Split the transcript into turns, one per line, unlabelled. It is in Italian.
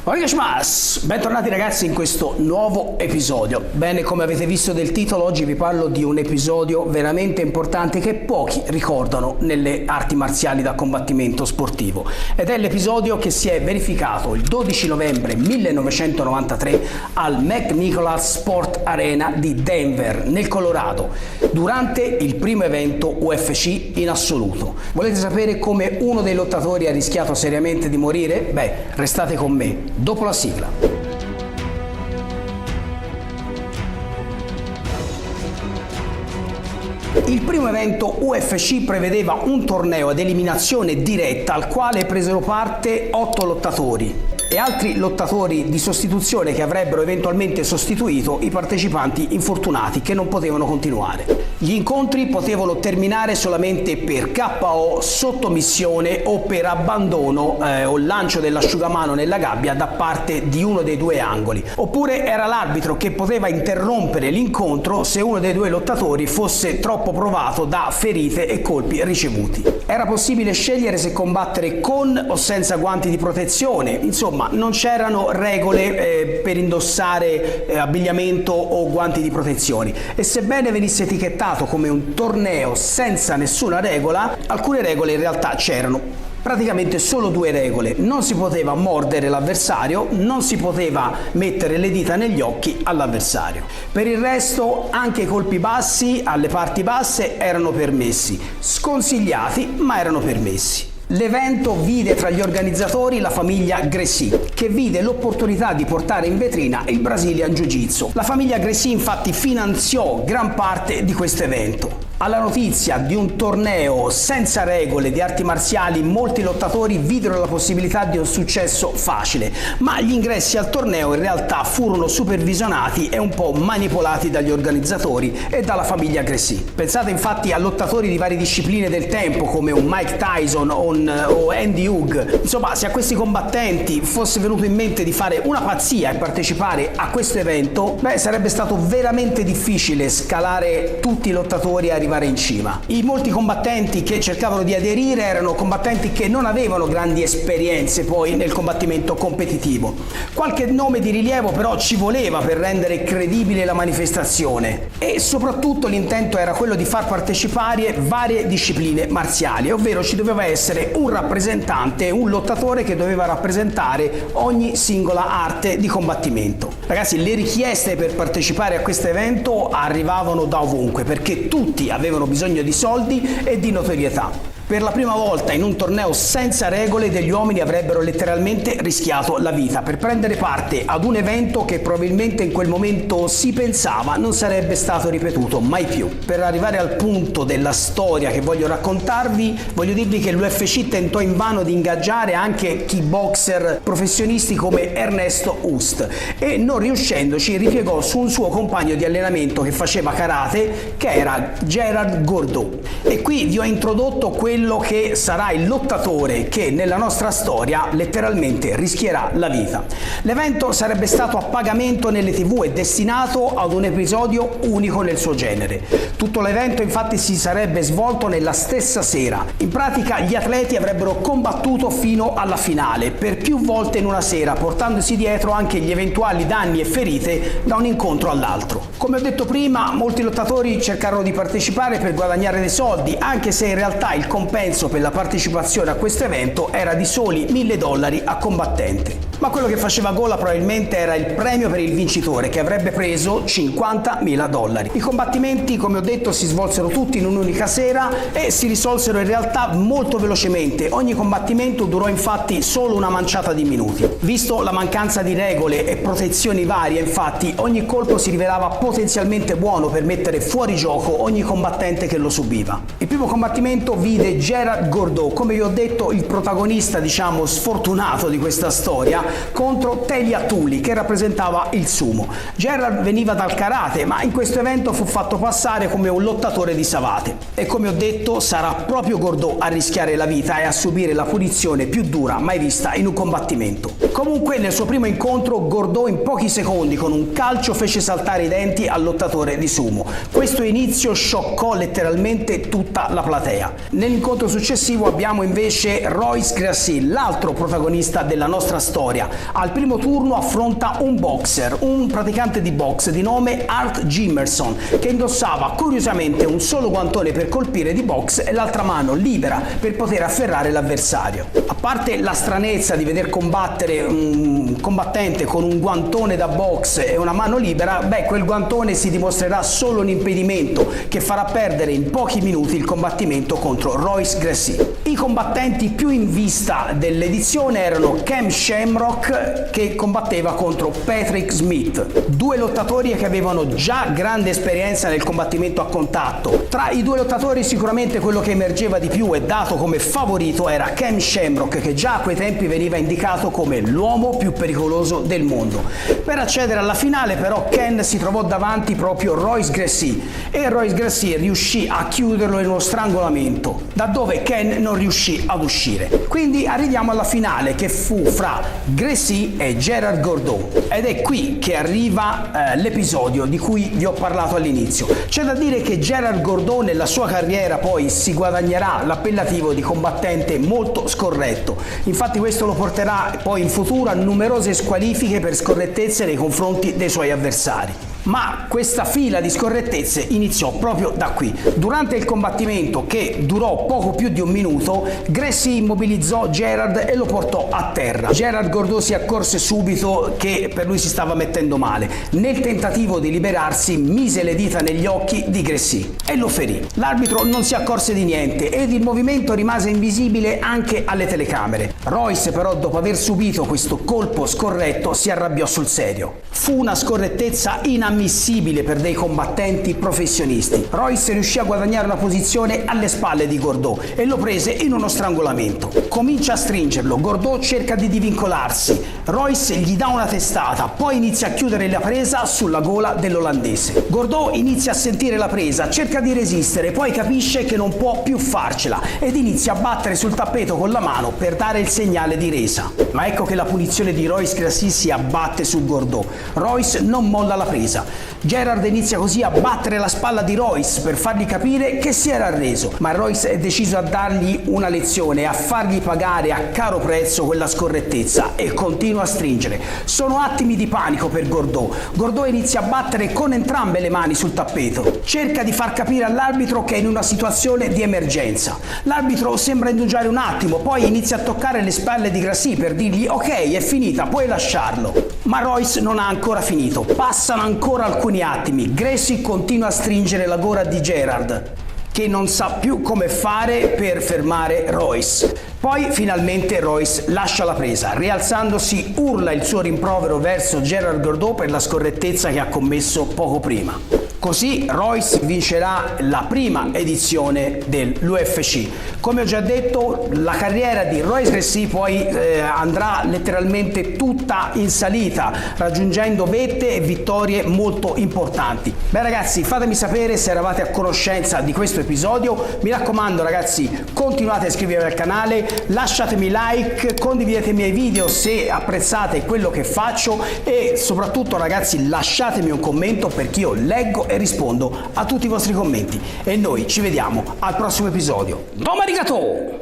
Bentornati ragazzi in questo nuovo episodio. Bene, come avete visto del titolo, oggi vi parlo di un episodio veramente importante che pochi ricordano nelle arti marziali da combattimento sportivo, ed è l'episodio che si è verificato il 12 novembre 1993 al McNicholas Sport Arena di Denver, nel Colorado, durante il primo evento UFC in assoluto. Volete sapere come uno dei lottatori ha rischiato seriamente di morire? Beh, restate con me dopo la sigla. Il primo evento UFC prevedeva un torneo ad eliminazione diretta al quale presero parte 8 lottatori e altri lottatori di sostituzione che avrebbero eventualmente sostituito i partecipanti infortunati che non potevano continuare. Gli incontri potevano terminare solamente per KO, sottomissione o per abbandono o lancio dell'asciugamano nella gabbia da parte di uno dei due angoli, oppure era l'arbitro che poteva interrompere l'incontro se uno dei due lottatori fosse troppo provato da ferite e colpi ricevuti. Era possibile scegliere se combattere con o senza guanti di protezione, insomma non c'erano regole per indossare abbigliamento o guanti di protezione, e sebbene venisse etichettato come un torneo senza nessuna regola, alcune regole in realtà c'erano. Praticamente solo 2 regole: non si poteva mordere l'avversario, non si poteva mettere le dita negli occhi all'avversario. Per il resto anche i colpi bassi alle parti basse erano permessi, sconsigliati ma erano permessi. L'evento vide tra gli organizzatori la famiglia Gracie, che vide l'opportunità di portare in vetrina il Brazilian Jiu-Jitsu. La famiglia Gracie infatti finanziò gran parte di questo evento. Alla notizia di un torneo senza regole di arti marziali, molti lottatori videro la possibilità di un successo facile, ma gli ingressi al torneo in realtà furono supervisionati e un po' manipolati dagli organizzatori e dalla famiglia Gracie. Pensate infatti a lottatori di varie discipline del tempo come un Mike Tyson o Andy Hug. Insomma, se a questi combattenti fosse venuto in mente di fare una pazzia e partecipare a questo evento, sarebbe stato veramente difficile scalare tutti i lottatori e arrivare in cima. I molti combattenti che cercavano di aderire erano combattenti che non avevano grandi esperienze poi nel combattimento competitivo. Qualche nome di rilievo però ci voleva per rendere credibile la manifestazione, e soprattutto l'intento era quello di far partecipare varie discipline marziali, ovvero ci doveva essere un rappresentante, un lottatore che doveva rappresentare ogni singola arte di combattimento. Ragazzi, le richieste per partecipare a questo evento arrivavano da ovunque, perché tutti avevano bisogno di soldi e di notorietà. Per la prima volta in un torneo senza regole degli uomini avrebbero letteralmente rischiato la vita per prendere parte ad un evento che probabilmente in quel momento si pensava non sarebbe stato ripetuto mai più. Per arrivare al punto della storia che voglio raccontarvi, voglio dirvi che l'UFC tentò invano di ingaggiare anche kickboxer professionisti come Ernesto Hoost, e non riuscendoci ripiegò su un suo compagno di allenamento che faceva karate, che era Gerard Gordeau. E qui vi ho introdotto quello che sarà il lottatore che nella nostra storia letteralmente rischierà la vita. L'evento sarebbe stato a pagamento nelle TV e destinato ad un episodio unico nel suo genere. Tutto l'evento infatti si sarebbe svolto nella stessa sera. In pratica gli atleti avrebbero combattuto fino alla finale per più volte in una sera, portandosi dietro anche gli eventuali danni e ferite da un incontro all'altro. Come ho detto prima, molti lottatori cercarono di partecipare per guadagnare dei soldi, anche se in realtà il compenso per la partecipazione a questo evento era di soli $1.000 a combattente. Ma quello che faceva gola probabilmente era il premio per il vincitore, che avrebbe preso $50.000. I combattimenti, come ho detto, si svolsero tutti in un'unica sera e si risolsero in realtà molto velocemente. Ogni combattimento durò infatti solo una manciata di minuti. Visto la mancanza di regole e protezioni varie, infatti, ogni colpo si rivelava potenzialmente buono per mettere fuori gioco ogni combattente che lo subiva. Il primo combattimento vide Gerard Gordeau, come vi ho detto, il protagonista sfortunato di questa storia, contro Telia Tuli, che rappresentava il sumo. Gerard veniva dal karate, ma in questo evento fu fatto passare come un lottatore di savate, e come ho detto sarà proprio Gordeau a rischiare la vita e a subire la punizione più dura mai vista in un combattimento. Comunque nel suo primo incontro Gordeau in pochi secondi con un calcio fece saltare i denti al lottatore di sumo. Questo inizio scioccò letteralmente tutta la platea. Nell'incontro successivo abbiamo invece Royce Gracie, l'altro protagonista della nostra storia, storia. Al primo turno affronta un boxer, un praticante di box di nome Art Jimerson, che indossava curiosamente un solo guantone per colpire di box e l'altra mano libera per poter afferrare l'avversario. A parte la stranezza di veder combattere un combattente con un guantone da box e una mano libera, quel guantone si dimostrerà solo un impedimento che farà perdere in pochi minuti il combattimento contro Royce Gracie. I combattenti più in vista dell'edizione erano Ken Shamrock, che combatteva contro Patrick Smith, due lottatori che avevano già grande esperienza nel combattimento a contatto. Tra i due lottatori sicuramente quello che emergeva di più e dato come favorito era Ken Shamrock, che già a quei tempi veniva indicato come l'uomo più pericoloso del mondo. Per accedere alla finale però Ken si trovò davanti proprio Royce Gracie e Royce Gracie riuscì a chiuderlo in uno strangolamento, da dove Ken non riuscì ad uscire. Quindi arriviamo alla finale, che fu fra Gracie e Gerard Gordeau, ed è qui che arriva l'episodio di cui vi ho parlato all'inizio. C'è da dire che Gerard Gordeau nella sua carriera poi si guadagnerà l'appellativo di combattente molto scorretto, infatti questo lo porterà poi in futuro a numerose squalifiche per scorrettezze nei confronti dei suoi avversari. Ma questa fila di scorrettezze iniziò proprio da qui. Durante il combattimento, che durò poco più di un minuto, Gracie immobilizzò Gerard e lo portò a terra. Gerard Gordeau si accorse subito che per lui si stava mettendo male. Nel tentativo di liberarsi mise le dita negli occhi di Gracie e lo ferì. L'arbitro non si accorse di niente ed il movimento rimase invisibile anche alle telecamere. Royce però, dopo aver subito questo colpo scorretto, si arrabbiò sul serio. Fu una scorrettezza inammissibile per dei combattenti professionisti. Royce riuscì a guadagnare una posizione alle spalle di Gordeau e lo prese in uno strangolamento. Comincia a stringerlo, Gordeau cerca di divincolarsi, Royce gli dà una testata, poi inizia a chiudere la presa sulla gola dell'olandese. Gordeau inizia a sentire la presa, cerca di resistere, poi capisce che non può più farcela ed inizia a battere sul tappeto con la mano per dare il segnale di resa. Ma ecco che la punizione di Royce Gracie si abbatte su Gordeau. Royce non molla la presa. Gerard inizia così a battere la spalla di Royce per fargli capire che si era arreso, ma Royce è deciso a dargli una lezione, a fargli pagare a caro prezzo quella scorrettezza e continua a stringere. Sono attimi di panico per Gordeau. Gordeau inizia a battere con entrambe le mani sul tappeto. Cerca di far capire all'arbitro che è in una situazione di emergenza. L'arbitro sembra indugiare un attimo, poi inizia a toccare le spalle di Gracie per dirgli ok, è finita, puoi lasciarlo. Ma Royce non ha ancora finito. Passano ancora alcuni attimi. Gracie continua a stringere la gola di Gerard, che non sa più come fare per fermare Royce. Poi finalmente Royce lascia la presa, rialzandosi urla il suo rimprovero verso Gerard Gordeau per la scorrettezza che ha commesso poco prima. Così Royce vincerà la prima edizione dell'UFC. Come ho già detto, la carriera di Royce Gracie poi andrà letteralmente tutta in salita, raggiungendo vette e vittorie molto importanti. Beh ragazzi, fatemi sapere se eravate a conoscenza di questo episodio. Mi raccomando ragazzi, continuate a iscrivervi al canale, lasciatemi like, condividete i miei video se apprezzate quello che faccio e soprattutto ragazzi lasciatemi un commento, perché io leggo e rispondo a tutti i vostri commenti. E noi ci vediamo al prossimo episodio. Domo arigato!